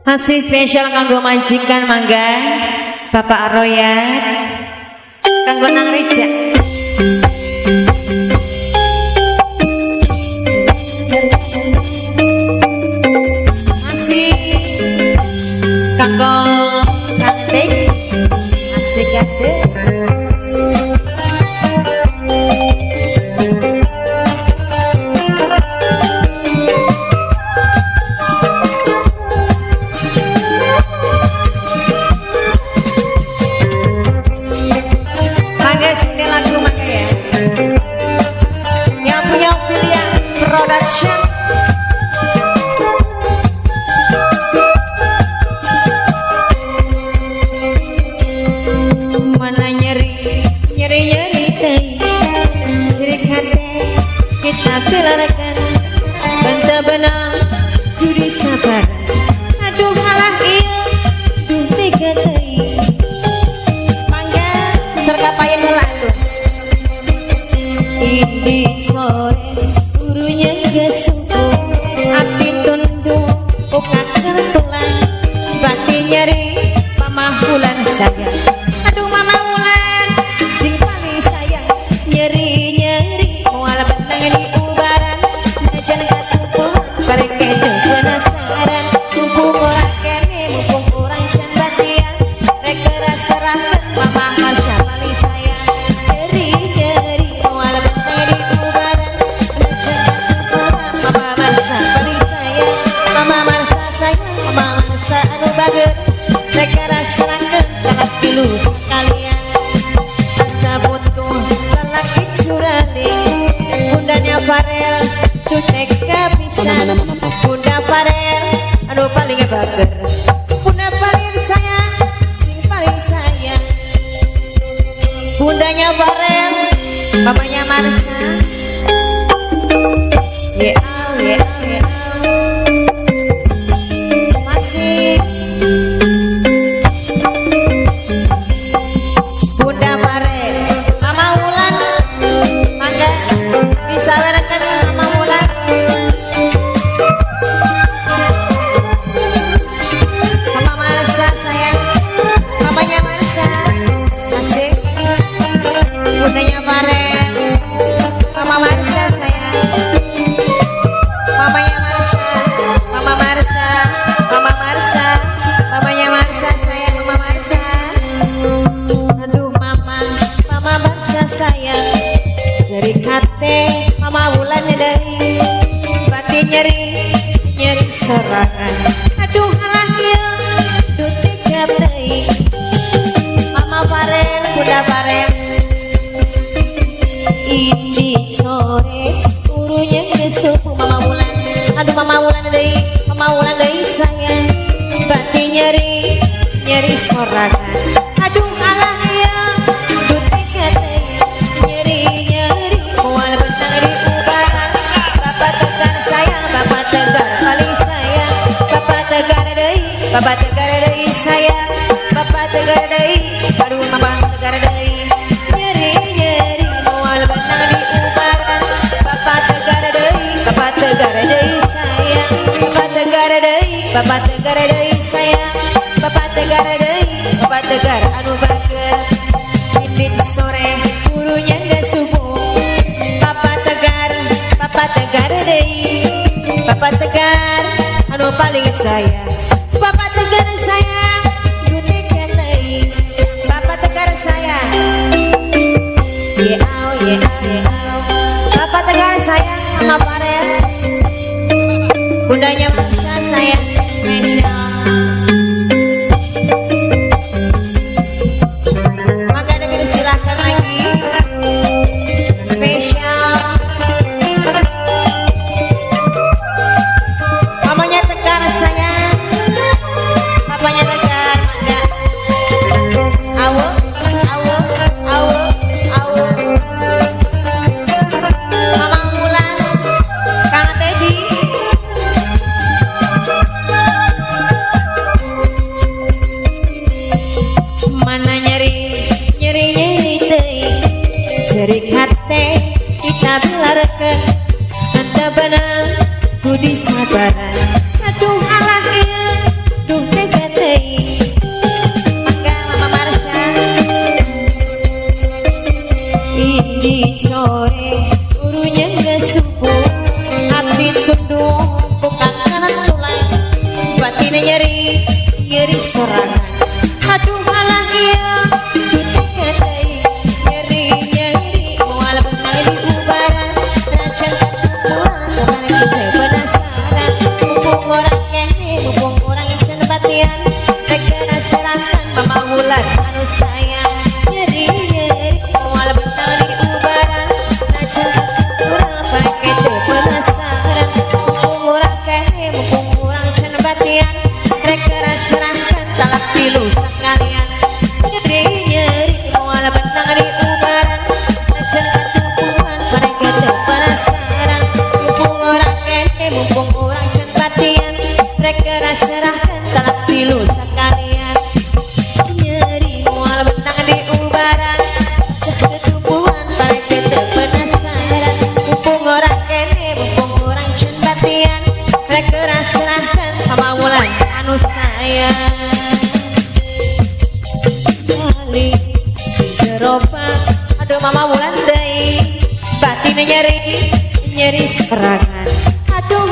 Masih spesial kanggo majikan mangga Bapak Royat kanggo Nang Reja. Masih kanggo Kang Dik asik-asik. Ini lagu maka ya yang punya pilihan production. Mana nyeri teh sirik hati kita pilarkan banta benang judi sabar aduh halah iya duh tiga teh mangga serga payen heula tuh. Ini sore gurunya gesuh api tunduk bukan tertulang batin nyeri mama bulan sayang aduh mama bulan sing paling sayang nyeri mual bentang di ubaran najan katuku bareng kene penasaran mumpung orang kene mumpung orang can batian rek serahkan mama Hasya paling sayang nyeri mual bentang di ubaran najan katuku mama Marsa paling sayang mama Marsa sayang mama Marsa anu bager rek serahkan kalap pilu sekalian ada butuh lelaki curale bundanya Farel cutek kepisan bunda Farel anu paling bager bunda paling sayang sing paling sayang bundanya Farel mamanya Marsa masih bunda Farel mama Wulan mangga bisa berekan mama Wulan mama Marsa sayang mamanya Marsa asik bundanya Farel mama Marsa sayang mamanya Marsa mama Marsa mama Marsa mamanya Marsa sayang mama Marsa aduh mama Marsa sayang jeri hati mama Wulan dari batin nyeri serangan aduh halah ya duh tiga teh mama Farel bunda Farel ini sore gurunya besok mama Wulan aduh mama Wulan dari sayang batin nyeri sorangan aduh halah ya duh tiga teh nyeri mual bentang di ubaran bapak tegar sayang bapak tegar paling sayang bapak tegar deui sayang bapak tegar deui aduh mama tegar deui nyeri mual bentang di ubaran bapak tegar deui sayang bapak tegar deui sayang bapak tegar deui bapak tegar anu bager ini sore gurunya gak subuh bapak tegar deui bapak tegar anu paling sayang bapak tegar sayang gede deui bapak tegar sayang bapak tegar sayang sama Farel bundanya Marsa sayang spesial maka dengan silahkan lagi spesial mamanya Tegar sayang papanya Tegar mangga awo mama Wulan Kang Teddy mana nyeri teh jerik hati kita belarkan anda benang budi sabaran aduh halah ieu duh sore urunya gak subuh api tunduk bukan kanan tulang batinnya nyeri sorangan aduh malah iya nyeri mual benang di ubaran rancang kurang kemarin kita penasaran mumpung orang kene mumpung orang can batian rekana serangan mama wulan anu sayang nyeri mual benang di ubaran rancang kurang kemarin kita penasaran mumpung orang kene mumpung orang can batian rekana serangan talak pilu sekalian nyeri mual benang di ubaran rancang tumpuan mereka penasaran mumpung orang kene mumpung orang can batian rekana serahkan talak pilu sekalian nyeri mual benang di ubaran tumpuan mereka penasaran mumpung orang kene mumpung orang can batian rekana serahkan sama wulan anu sayang kali gerobak aduh mama wulan deui batinnya nyeri serangan aduh